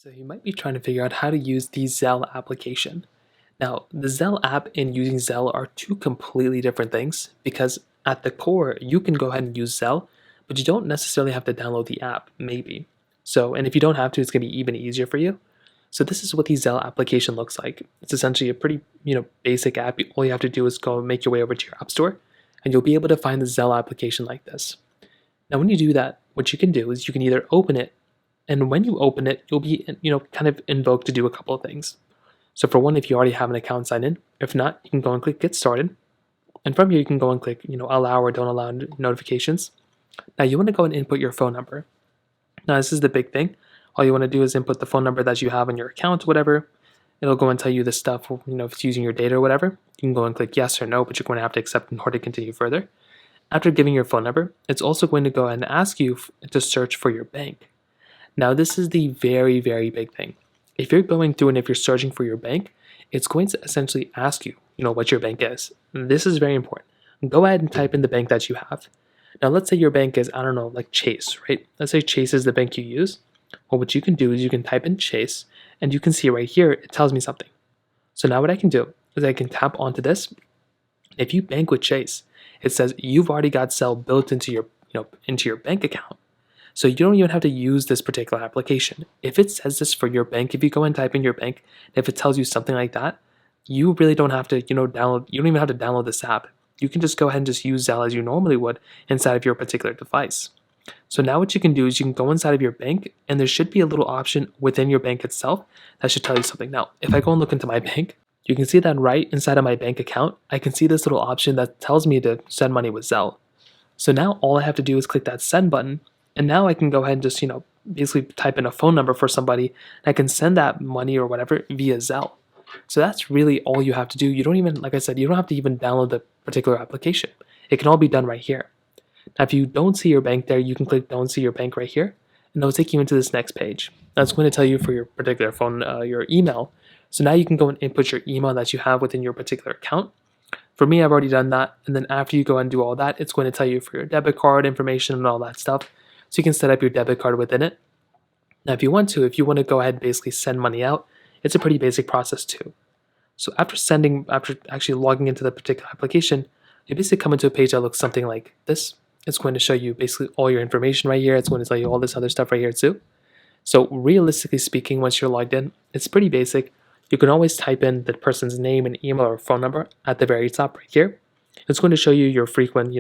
So you might be trying to figure out how to use the Zelle application. Now, the Zelle app and using Zelle are two completely different things because at the core, you can go ahead and use Zelle, but you don't necessarily have to download the app, maybe. And if you don't have to, it's going to be even easier for you. So this is what the Zelle application looks like. It's essentially a pretty, basic app. All you have to do is go make your way over to your app store, and you'll be able to find the Zelle application like this. Now, when you do that, what you can do is you can either open it, and when you open it, you'll be, kind of invoked to do a couple of things. So for one, if you already have an account signed in, if not, you can go and click Get Started. And from here, you can go and click, allow or don't allow notifications. Now you want to go and input your phone number. Now this is the big thing. All you want to do is input the phone number that you have on your account, whatever. It'll go and tell you the stuff, if it's using your data or whatever. You can go and click yes or no, but you're going to have to accept in order to continue further. After giving your phone number, it's also going to go and ask you to search for your bank. Now this is the very, very big thing. If you're going through and if you're searching for your bank, it's going to essentially ask you, what your bank is. And this is very important. Go ahead and type in the bank that you have. Now let's say your bank is, I don't know, like Chase, right? Let's say Chase is the bank you use. Well, what you can do is you can type in Chase, and you can see right here, it tells me something. So now what I can do is I can tap onto this. If you bank with Chase, it says you've already got Zelle built into your bank account. So you don't even have to use this particular application. If it says this for your bank, if you go and type in your bank, if it tells you something like that, you really don't have to, download. You don't even have to download this app. You can just go ahead and just use Zelle as you normally would inside of your particular device. So now what you can do is you can go inside of your bank, and there should be a little option within your bank itself that should tell you something. Now, if I go and look into my bank, you can see that right inside of my bank account, I can see this little option that tells me to send money with Zelle. So now all I have to do is click that send button, and now I can go ahead and just, basically type in a phone number for somebody, and I can send that money or whatever via Zelle. So that's really all you have to do. You don't even, like I said, you don't have to even download the particular application. It can all be done right here. Now, if you don't see your bank there, you can click Don't See Your Bank right here, and it'll take you into this next page. That's going to tell you for your particular phone, your email. So now you can go and input your email that you have within your particular account. For me, I've already done that, and then after you go and do all that, it's going to tell you for your debit card information and all that stuff. So you can set up your debit card within it. Now, if you want to go ahead and basically send money out, it's a pretty basic process too. So after actually logging into the particular application, you basically come into a page that looks something like this. It's going to show you basically all your information right here. It's going to tell you all this other stuff right here too. So realistically speaking, once you're logged in, it's pretty basic. You can always type in the person's name and email or phone number at the very top right here. It's going to show you your frequent,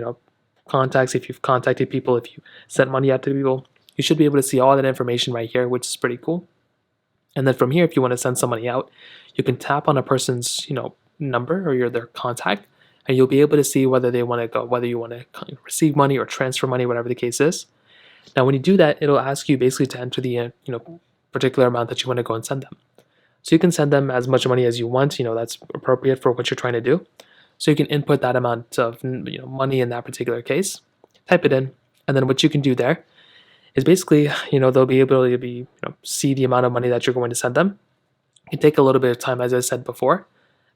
contacts, if you've contacted people, if you sent money out to people. You should be able to see all that information right here, which is pretty cool. And then from here, if you want to send somebody out, you can tap on a person's, number or their contact, and you'll be able to see whether you want to receive money or transfer money, whatever the case is. Now, when you do that, it'll ask you basically to enter the, particular amount that you want to go and send them. So you can send them as much money as you want, that's appropriate for what you're trying to do. So you can input that amount of, money in that particular case, type it in, and then what you can do there is basically, they'll be able to see the amount of money that you're going to send them. It can take a little bit of time, as I said before,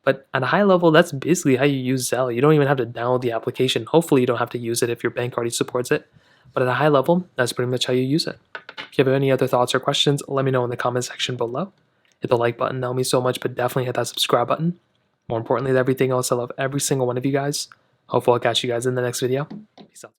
but at a high level, that's basically how you use Zelle. You don't even have to download the application. Hopefully you don't have to use it if your bank already supports it, but at a high level, that's pretty much how you use it. If you have any other thoughts or questions, let me know in the comment section below. Hit the like button, that helps me so much, but definitely hit that subscribe button. More importantly than everything else, I love every single one of you guys. Hopefully I'll catch you guys in the next video. Peace out.